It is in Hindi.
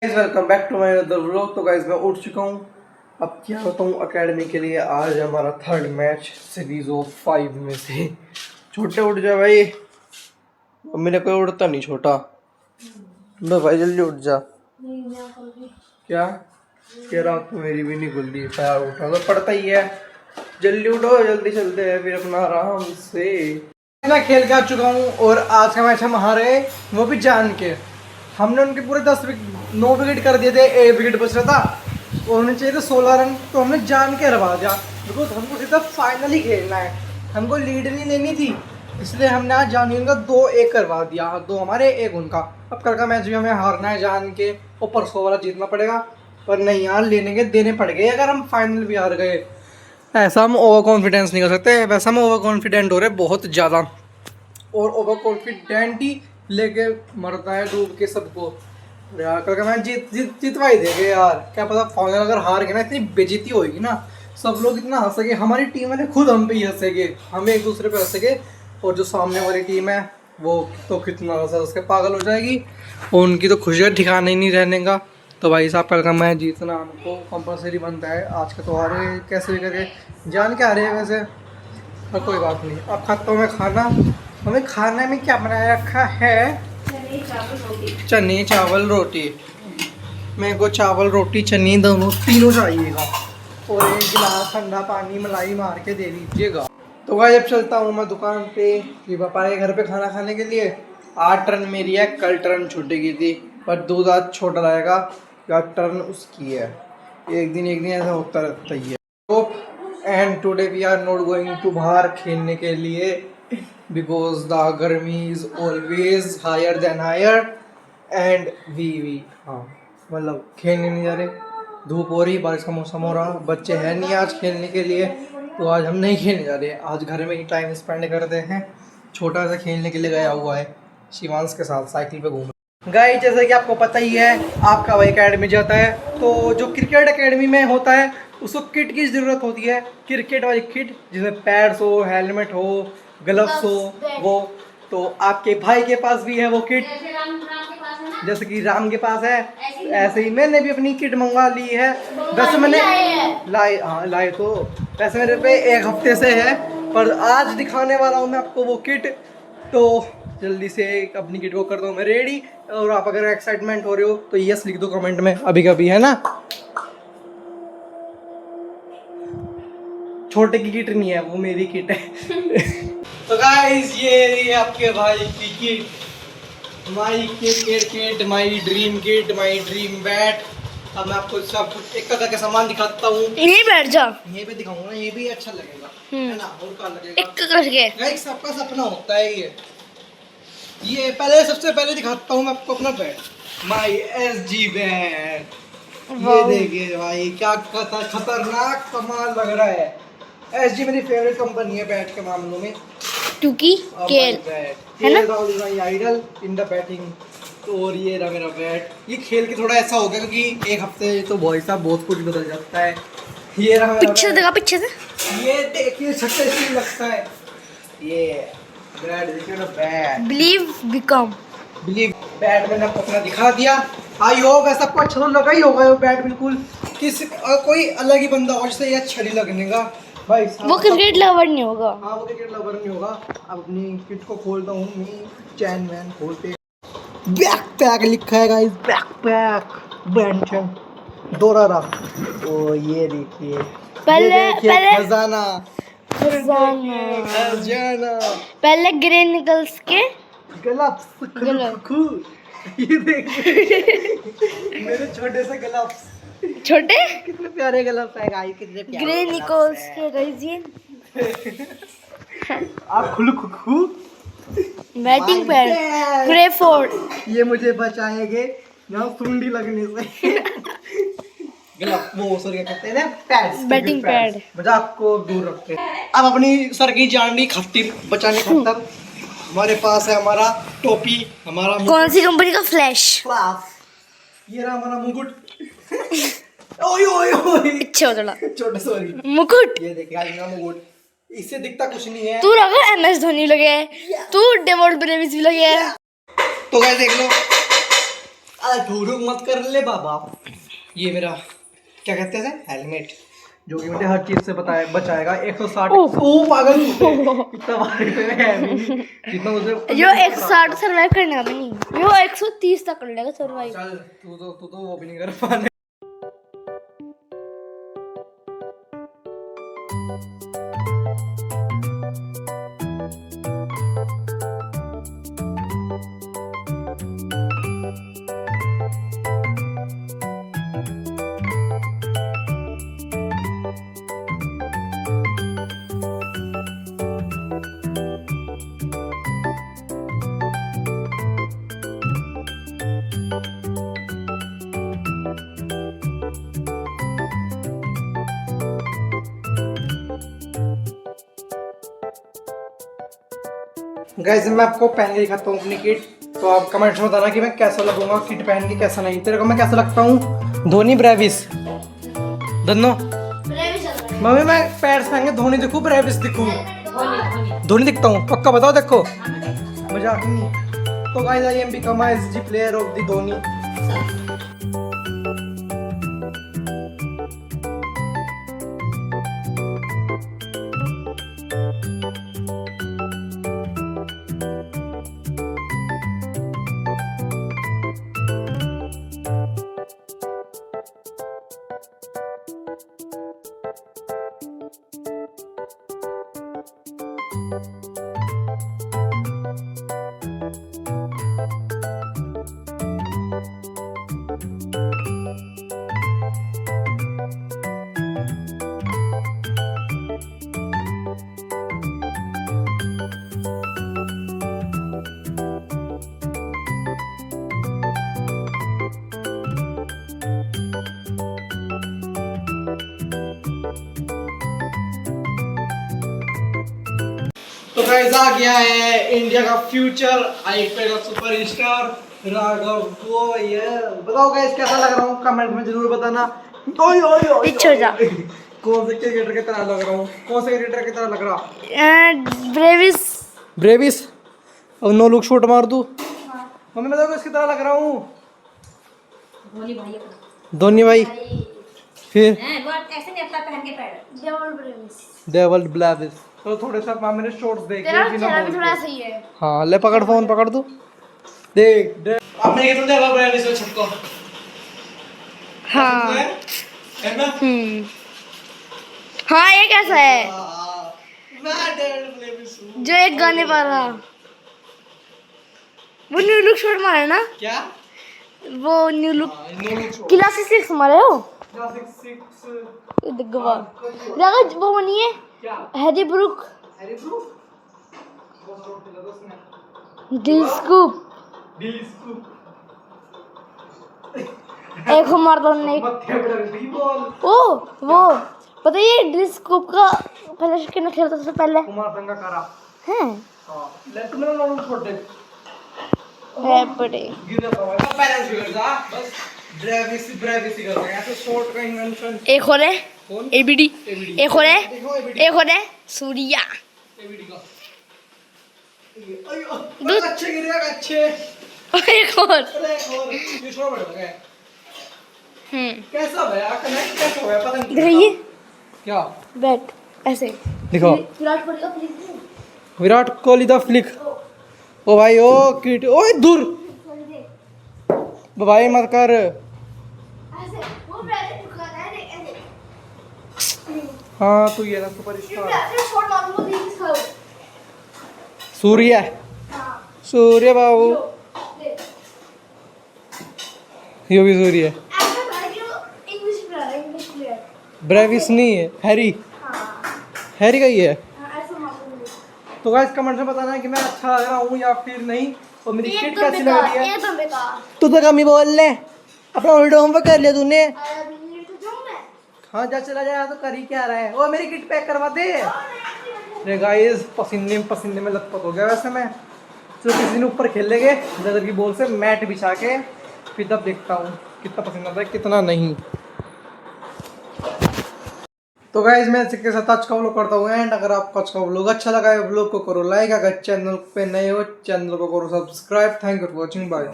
Welcome back to my other vlog. तो गाइस मैं उठ चुका हूँ। अब क्या बताऊँ, अकेडमी के लिए आज हमारा थर्ड मैच सीरीज ऑफ 5 में से। छोटे उठ जा भाई, मेरे कोई उठता नहीं छोटा। लो भाई जल्दी उठ जा। क्या कह रहा हूँ, मेरी भी नहीं खुल रही, पैर उठा तो पड़ता ही है। जल्दी उठो, जल्दी चलते हैं फिर अपना आराम से। मैं खेल के आ चुका हूँ और आज का मैच हम हारे, वो भी जान के। हमने उनके पूरे 9 विकेट कर दिए थे, 1 विकेट बच रहा था और उन्हें चाहिए थे 16 रन, तो हमने जान के हरवा दिया। बिकॉज हमको सीधा फाइनल ही खेलना है, हमको लीड नहीं लेनी थी, इसलिए हमने आज जान उनका 2-1 करवा दिया। 2 हमारे 1 उनका। अब कल का मैच भी हमें हारना है जान के, और परसों वाला जीतना पड़ेगा। पर नहीं यार, लेने के देने पड़ गए अगर हम फाइनल भी हार गए। ऐसा हम ओवर कॉन्फिडेंस नहीं कर सकते, वैसा हम ओवर कॉन्फिडेंट हो रहे बहुत ज़्यादा, और ओवर कॉन्फिडेंट ही लेके मरता है डूब के सबको। यार कल का मैच जितवा ही देंगे यार, क्या पता फाइनल अगर हार गए ना, इतनी बेइज्जती होगी ना, सब लोग इतना हंसेंगे, हमारी टीम वाले खुद हम पे ही हंसेंगे, हम एक दूसरे पे हंसेंगे, और जो सामने वाली टीम है वो तो कितना हंस के पागल हो जाएगी, और उनकी तो खुशियाँ ठिकाना ही नहीं रहने का। तो भाई साहब कल का मैच जीतना हमको कंपलसरी बनता है। आज का तो हारे कैसे भी करके, जान के हारे हैं वैसे, पर कोई बात नहीं। अब खाता हूँ मैं खाना। हमें खाने में क्या बनाया रखा है? चने चावल रोटी। मेरे को चावल रोटी चने दोनों तीनों चाहिएगा, और 1 गिलास ठंडा पानी मलाई मार के दे दीजिएगा। तो भाई अब चलता हूँ मैं दुकान पे, कि पापा के घर पे खाना खाने के लिए। 8 टर्न मेरी है, कल टर्न छूटेगी थी, पर दूध आज छोटा रहेगा, या टर्न उसकी है। एक दिन ऐसा होता रहता ही है। And today we are not going to बाहर खेलने के लिए, because the गर्मी is always higher than higher and we हाँ मतलब खेलने नहीं जा रहे। धूप हो रही, बारिश का मौसम हो रहा, बच्चे हैं नहीं आज खेलने के लिए, तो आज हम नहीं खेलने जा रहे। आज घर में ही टाइम स्पेंड करते हैं। छोटा सा खेलने के लिए गया हुआ है शिवांश के साथ, साइकिल पे घूम। गाइस जैसे कि आपको पता ही है, आपका भाई अकेडमी जाता है, तो जो क्रिकेट अकेडमी में होता है उसको किट की ज़रूरत होती है, क्रिकेट वाली किट, जिसमें पैड्स हो, हेलमेट हो, ग्लव्स हो, वो तो आपके भाई के पास भी है वो किट। जैसे कि राम के पास है, ऐसे ही मैंने भी अपनी किट मंगवा ली है। वैसे मैंने लाए तो वैसे मेरे पे 1 हफ्ते से है, पर आज दिखाने वाला हूँ मैं आपको वो किट। तो जल्दी से अपनी किट को कर दो मैं रेडी, और आप अगर एक्साइटमेंट हो रहे हो तो यस लिख दो कमेंट में अभी कभी, है ना। छोटे की किट नहीं है, वो मेरी किट है। तो गाइस ये आपके भाई की kit, my kit, my dream kit, my dream bat. अब मैं आपको सब कुछ एक करके सामान दिखाता हूँ। यहीं बैठ जा, ये भी दिखाऊंगा, ये भी अच्छा लगेगा, है ना, और क्या लगेगा एक करके। गाइस सबका सपना होता है ये पहले सबसे पहले दिखाता हूँ मैं आपको अपना बैट, माई SG बैट। ये देखिए भाई क्या खतरनाक कमाल लग रहा है। SG मेरी फेवरेट कंपनी है बैट के मामलों में, क्योंकि केल है ना, आइडल इन द बैटिंग। तो और ये रहा मेरा बैट। ये खेल के थोड़ा ऐसा हो गया क्योंकि 1 हफ्ते तो भाई साहब बहुत कुछ बदल जाता है। ये रहा मेरा पीछे से देखा, पीछे से ये देखिए छक्का इसलिए लगता है। ये बैट देखिए ना, बैट बिलीव बैट मैंने आपको अपना दिखा दिया। आई होप ऐसा आपको अच्छा तो लगा ही होगा। ये बैट बिल्कुल कोई अलग ही बंदा हो जिससे ये अच्छा नहीं लगने का भाई साहब। वो क्रिकेट लवर नहीं होगा। हाँ वो क्रिकेट लवर नहीं होगा। अब अपनी किट को खोलता हूँ मैं, चैन वैन खोलते। बैकपैक लिखा है गाइस, बैकपैक बेंचन दोरा रहा। ओ ये देखिए, पहले खजाना खजाना, पहले ग्रे निकल्स के ग्लव्स। ये देखिए मेरे छोटे से ग्लव्स, छोटे कितने प्यारे ग्लव्स है गाइस, कितने प्यारे ग्रे निकल्स के गाइस। ये आप खुल खुखू बैटिंग पैड क्रेफोर्ड, ये मुझे बचाएंगे यहाँ सुंडी लगने से। ग्लव वो सर क्या कहते हैं ना, पैड्स, बैटिंग पैड। मजाक को दूर रखते हैं। अब अपनी सर की जान खातिर बचाने खातिर हमारे पास है हमारा टोपी, हमारा कौन सी कंपनी का? फ्लैश। ये रहा हमारा मुकुट। ओए ओए ओए पीछे हो थोड़ा, छोटा सॉरी मुकुट। ये देखिए आज मेरा मुकुट, इससे दिखता कुछ नहीं है। तू लगा MS धोनी लगे है, तू डेवॉल्ट ब्रेविस भी लगे है। तो गाइस देख लो, ठुक मत कर ले बाबा। ये मेरा क्या कहते हैं हेलमेट, जो कि मुझे हर चीज से बचाएगा। 160 ओ पागल इतना भारी तो है भी नहीं, जितना मुझे जो 160 सर्वाइव करने का भी नहीं, वो 130 तक कर लेगा सर्वाइव। चल तू तो वो भी नहीं कर पाने। गाइस मैं आपको पहन के दिखाता हूँ अपनी किट, तो आप कमेंट्स में बताना कि मैं कैसा लगूंगा किट पहन के, कैसा नहीं। तेरे को मैं कैसा लगता हूँ? धोनी ब्रेविस दोनों। मम्मी मैं पैड्स पहन के धोनी दिखूं ब्रेविस दिखूं? धोनी दिखता हूँ पक्का, बताओ देखो मजाक नहीं। तो guys I am become SG player of the Dhoni. तो गाइस आ गया है इंडिया का फ्यूचर आईपीएल का सुपरस्टार राघव गोयल। बताओ गाइस कैसा लग रहा हूँ, कमेंट में जरूर बताना। पीछे हो जा। कौन से क्रिकेटर की तरह लग रहा हूँ? कौन से क्रिकेटर की तरह लग रहा? ब्रेविस। ब्रेविस। अब नो लुक शॉट मार दूं? मम्मी बताओ किसकी तरह लग रहा हूँ? धोनी भाई। धोनी भाई। फिर वो ऐसे नहीं अपना पहन के पैर। David Brevis. David Brevis. तो थोड़े सा मेरे शॉट्स देख तेरा चेहरा भी थोड़ा सही है। हाँ ले पकड़, फोन पकड़ दो। देख आपने ये तो डेविड ब्रेविस को छक्का। हाँ है ना? हाँ ये कैसा है मैं डेविड ब्रेविस हूँ जो एक गाने पर रहा? वो न्यू लुक शॉट मारा ना? क्या? वो new look no look shot classic 6 मारे हो? क्लासिक 6 ये गवा रागा वो बनी है क्या? हैरी ब्रुक हैरी ब्रूक बहुत शॉट खेला था उसने। डी स्कूप डिस्कू एक हो मार दो ने। मत्थे पर डी बॉल। ओ वो पता है ये डी स्कूप का पहले कितना खेलता था पहले कुमार संगा करा। हैं? हां लेफ्ट में नो लुक शॉट दे है बड़े गिर जाता है सब बैलेंस बिगड़ जा बस। ब्रेविस ही करते हैं ऐसे शॉट का इन्वेंशन। एक हो रे कौन? ABD ABD. एक हो रे देखो एबीडी। एक हो रे सूर्या एबीडी का अयो अच्छे गिर रहा है अच्छे। एक और अरे और ये छोड़ बढ़ गया। कैसा भैया कनेक्ट कैसा हुआ पता नहीं। दिखाइए क्या? बैट ऐसे दिखाओ विराट कोहली का प्लीज विराट कोहली दा फ्लिक। ओ भाई ओ किट ओए दूर भाई मत कर। ऐसे वो बैट टुका है ऐसे हाँ तू ये ना सुपरस्टार ऐसे शॉट मारूंगा प्लीज खाओ। सूर्य हां सूर्य बाबू यो भी सूर्य है। ऐसे भाई जो इंग्लिश प्लेयर ब्रेविस नहीं है हैरी। हां हैरी का ही है। ऐसे मारूंगा। तो गाइस कमेंट में बताना कि मैं अच्छा लग रहा हूँ या फिर नहीं, और मेरी किट कैसी लग रही है। ये तो बेकार तू तो कम ही बोल ले, अपना उल्टा होमवर्क कर लिया तूने। अभी तो जाऊं मैं। हाँ जा चला जाए तो कर ही क्या रहा है। ओ मेरी किट पैक करवा दे। अरे गाइस पसीने में लथपथ हो गया वैसे मैं। तो किसी दिन ऊपर खेल लेंगे लेदर की बॉल से मैट बिछा के, फिर तब देखता हूँ कितना पसीना आता है कितना नहीं। तो गाइस मैं इसके साथ आज का व्लॉग करता हूँ एंड अगर आपको आज का व्लॉग अच्छा लगा है व्लॉग को करो लाइक, अगर चैनल पे नए हो चैनल को करो subscribe. Thank you for watching, bye.